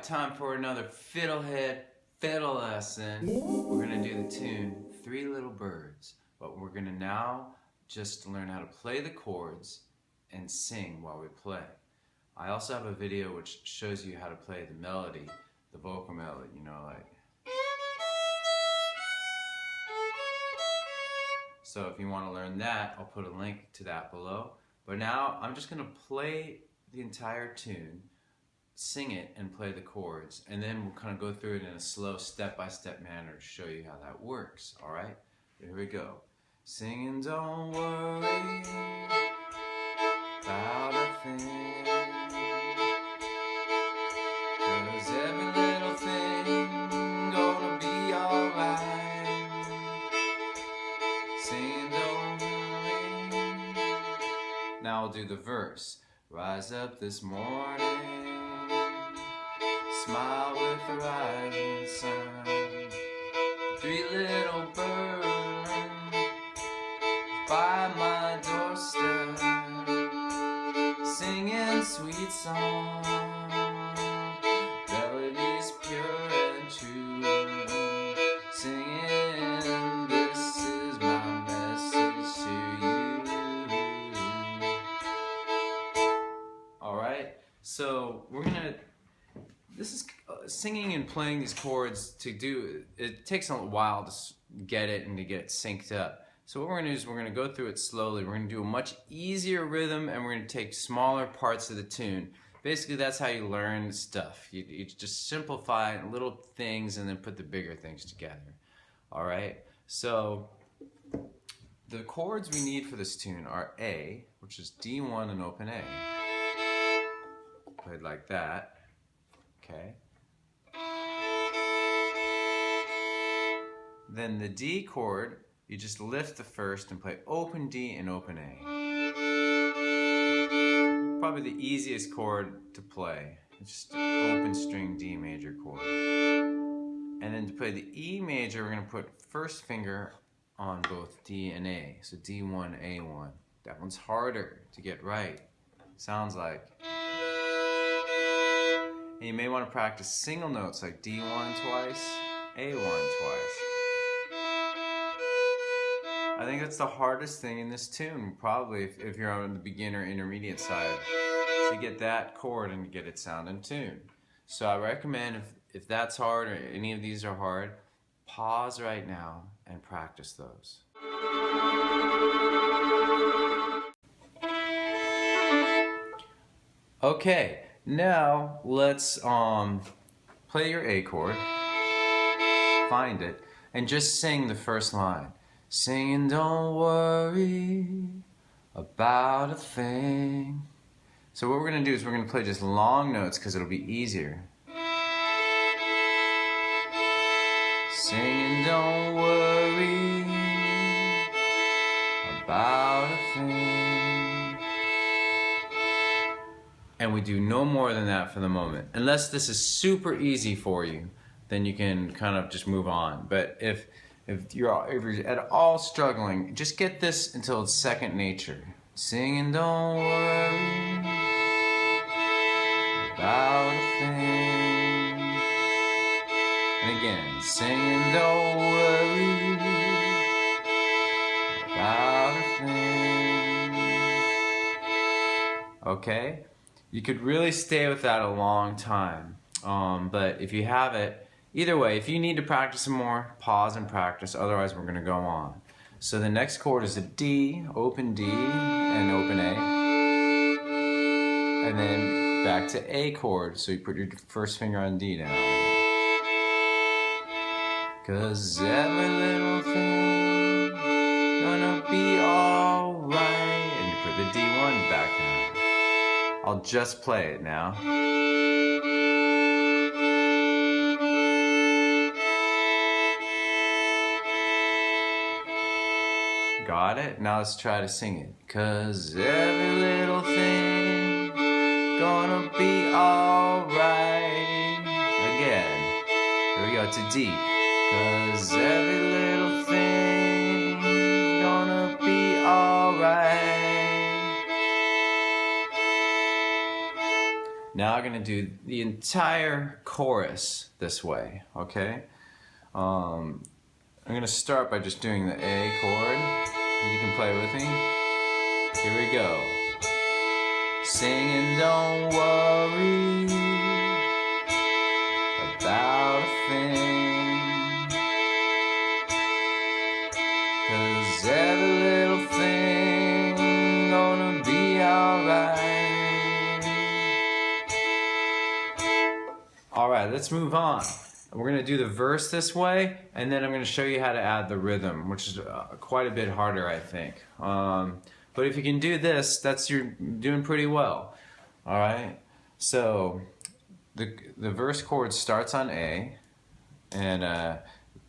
time for another FiddleHed fiddle lesson. We're gonna do the tune Three Little Birds, but we're gonna now just learn how to play the chords and sing while we play. I also have a video which shows you how to play the melody, the vocal melody, you know, like. So if you want to learn that, I'll put a link to that below. But now I'm just gonna play the entire tune, sing it and play the chords, and then we'll kind of go through it in a slow step-by-step manner to show you how that works. All right, here we go. Singing, don't worry about a thing, 'cause every little thing gonna be alright. Singing, don't worry. Now I'll do the verse. Rise up this morning, smile with the rising sun. Three little birds by my doorstep, singing sweet songs, melodies pure and true. Singing, this is my message to you. Alright, so we're gonna, this is singing and playing these chords to do, it takes a while to get it and to get it synced up. So what we're gonna do is we're gonna go through it slowly. We're gonna do a much easier rhythm and we're gonna take smaller parts of the tune. Basically that's how you learn stuff. You just simplify little things and then put the bigger things together. Alright, so the chords we need for this tune are A, which is D1 and open A. Played like that. Okay. Then the D chord, you just lift the first and play open D and open A. Probably the easiest chord to play. It's just an open string D major chord. And then to play the E major, we're going to put first finger on both D and A. So D1, A1. That one's harder to get right. Sounds like. And you may want to practice single notes like D1 twice, A1 twice. I think that's the hardest thing in this tune, probably if you're on the beginner intermediate side, to get that chord and get it sound in tune. So I recommend if that's hard or any of these are hard, pause right now and practice those. Okay. Now let's play your A chord, find it, and just sing the first line. Singing, don't worry about a thing. So what we're going to do is we're going to play just long notes because it'll be easier. Singing, don't worry about a thing. And we do no more than that for the moment. Unless this is super easy for you, then you can kind of just move on. But if you're at all struggling, just get this until it's second nature. Singing, don't worry about a thing. And again, singing, don't worry about a thing. Okay? You could really stay with that a long time, but if you have it, either way, if you need to practice some more, pause and practice, otherwise we're going to go on. So the next chord is a D, open D, and open A, and then back to A chord, so you put your first finger on D now. 'Cause every little thing gonna be alright, and you put the D1 back down. I'll just play it now. Got it? Now let's try to sing it. 'Cause every little thing gonna be alright. Again. Here we go to D. 'Cause every little thing gonna be alright. Now I'm going to do the entire chorus this way, okay? I'm going to start by just doing the A chord. You can play with me. Here we go. Sing and don't worry about a thing, 'cause every little thing gonna be alright. Alright, let's move on. We're going to do the verse this way, and then I'm going to show you how to add the rhythm, which is quite a bit harder, I think. But if you can do this, you're doing pretty well. Alright, so the verse chord starts on A, and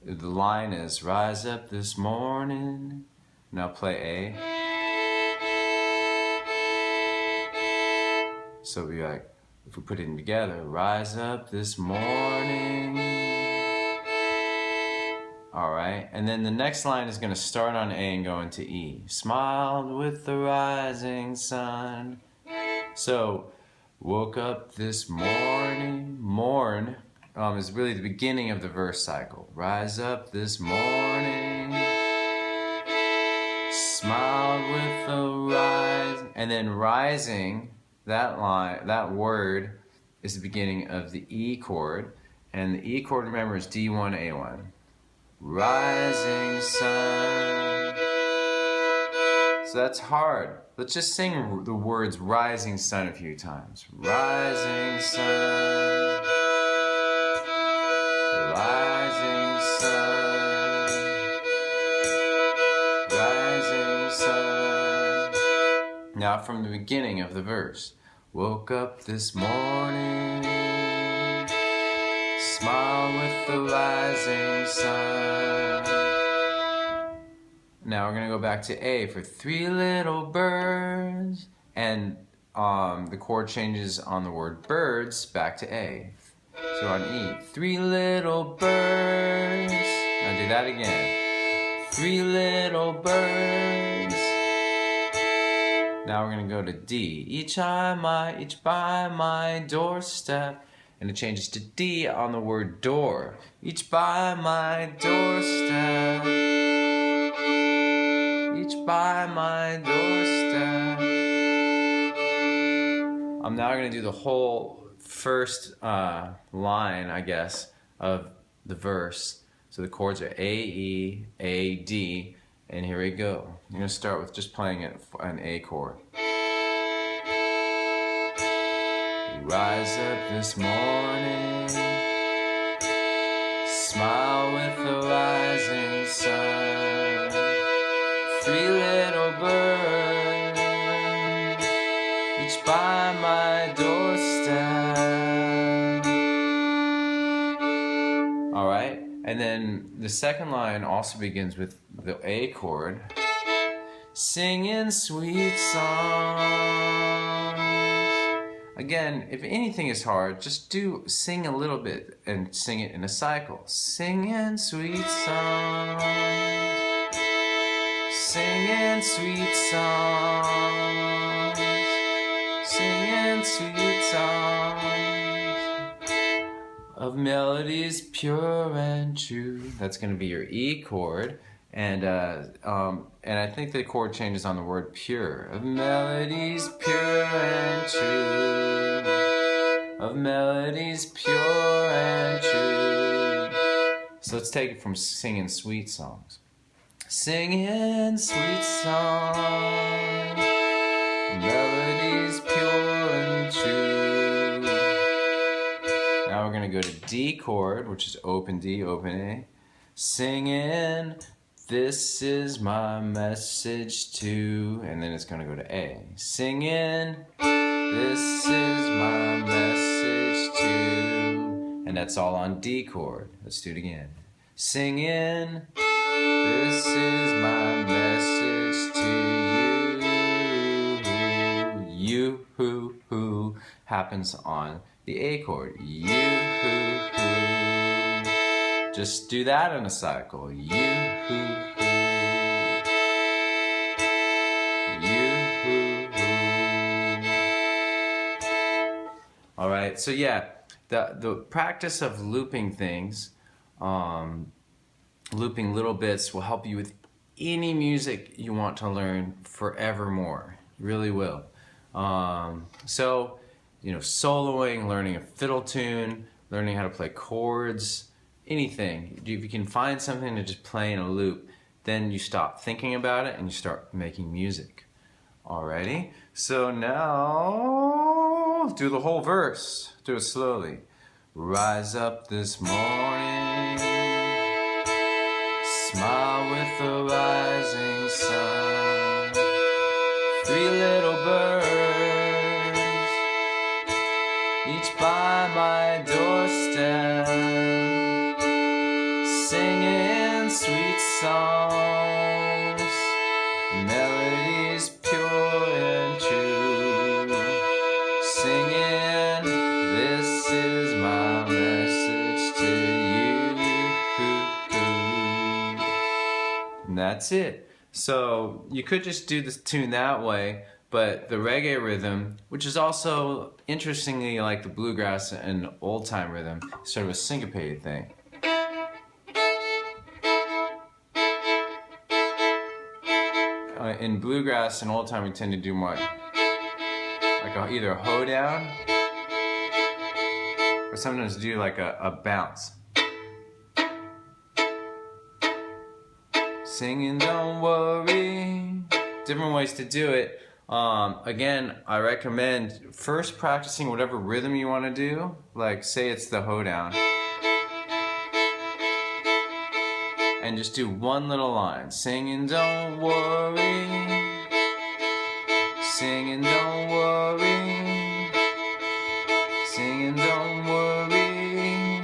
the line is rise up this morning. Now play A. So it'll be like, if we put it together, rise up this morning. Alright, and then the next line is going to start on A and go into E. Smiled with the rising sun. So, woke up this morning. Morn is really the beginning of the verse cycle. Rise up this morning. Smiled with the rise. And then rising, that word is the beginning of the E chord. And the E chord, remember, is D1, A1. Rising sun. So that's hard. Let's just sing the words rising sun a few times. Rising sun. Rising sun. Rising sun. Now from the beginning of the verse. Woke up this morning. Smile with the rising sun. Now we're going to go back to A for three little birds. And the chord changes on the word birds back to A. So on E, three little birds. Now do that again. Three little birds. Now we're going to go to D. Each by my doorstep. And it changes to D on the word door. Each by my doorstep. Each by my doorstep. I'm now going to do the whole first line, I guess, of the verse. So the chords are A, E, A, D, and here we go. I'm going to start with just playing an A chord. Rise up this morning, smile with the rising sun. Three little birds, each by my doorstep. Alright, and then the second line also begins with the A chord. Singing sweet songs. Again, if anything is hard, just sing a little bit and sing it in a cycle. Singing sweet songs. Singing sweet songs. Singing sweet songs. Of melodies pure and true. That's going to be your E chord. And I think the chord changes on the word pure. Of melodies pure and true. Of melodies pure and true. So let's take it from singing sweet songs. Singing sweet songs. Melodies pure and true. Now we're going to go to D chord, which is open D, open A. Singing, this is my message to, and then it's going to go to A. Singing, this is my message to, and that's all on D chord. Let's do it again. Singing, this is my message to you. You, who happens on the A chord. You, who. Just do that in a cycle. You, who. right, so yeah, the practice of looping things, looping little bits will help you with any music you want to learn forevermore. It really will. So, you know, soloing, learning a fiddle tune, learning how to play chords, anything. If you can find something to just play in a loop, then you stop thinking about it and you start making music. Alrighty, so now do the whole verse. Do it slowly. Rise up this morning, smile with the rising sun. Three little birds, each by my doorstep, singing sweet songs, melodies pure and true, singing, this is my message to you. And that's it. So you could just do this tune that way, but the reggae rhythm, which is also interestingly like the bluegrass and old time rhythm, is sort of a syncopated thing. In bluegrass and old time, we tend to do more like either a hoedown or sometimes do like a bounce. Singing, don't worry. Different ways to do it. Again, I recommend first practicing whatever rhythm you want to do. Like, say it's the hoedown. And just do one little line. Singing, don't worry. Singing, don't worry. Singing, don't worry.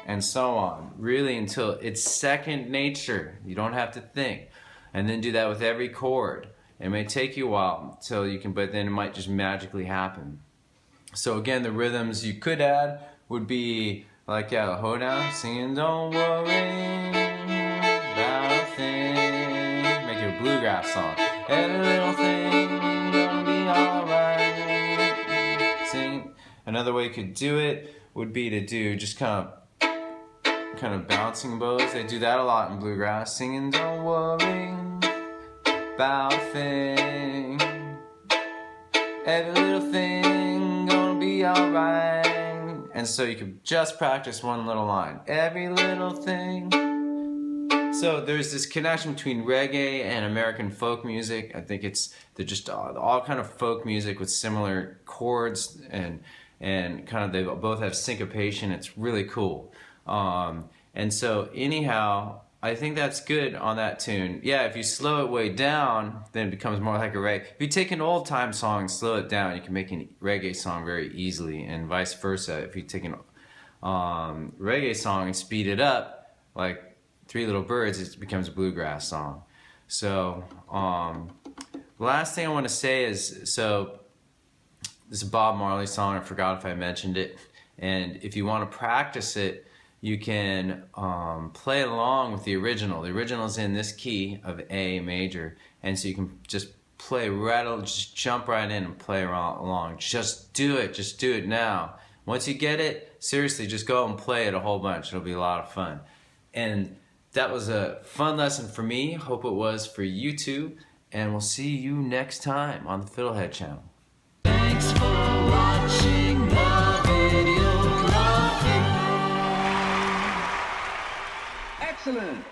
And so on. Really until it's second nature. You don't have to think. And then do that with every chord. It may take you a while until you can, but then it might just magically happen. So again, the rhythms you could add would be like, yeah, the hoedown. Singing, don't worry about a thing. Make it a bluegrass song. Every little thing gonna be alright. Sing. Another way you could do it would be to do just kind of bouncing bows. They do that a lot in bluegrass. Singing, don't worry about a thing. Every little thing gonna be alright. And so you could just practice one little line. Every little thing. So there's this connection between reggae and American folk music. I think they're just all kind of folk music with similar chords and kind of they both have syncopation. It's really cool. And so anyhow, I think that's good on that tune. Yeah, if you slow it way down, then it becomes more like a reggae. If you take an old time song and slow it down, you can make a reggae song very easily, and vice versa. If you take an reggae song and speed it up, like Three Little Birds, it becomes a bluegrass song. So the last thing I want to say is, so this is a Bob Marley song. I forgot if I mentioned it. And if you want to practice it, you can play along with the original. The original is in this key of A major, and so you can just play just jump right in and play along. Just do it now. Once you get it, seriously, just go and play it a whole bunch. It'll be a lot of fun. And that was a fun lesson for me. Hope it was for you too. And we'll see you next time on the FiddleHed channel. Thanks for watching the video. Excellent.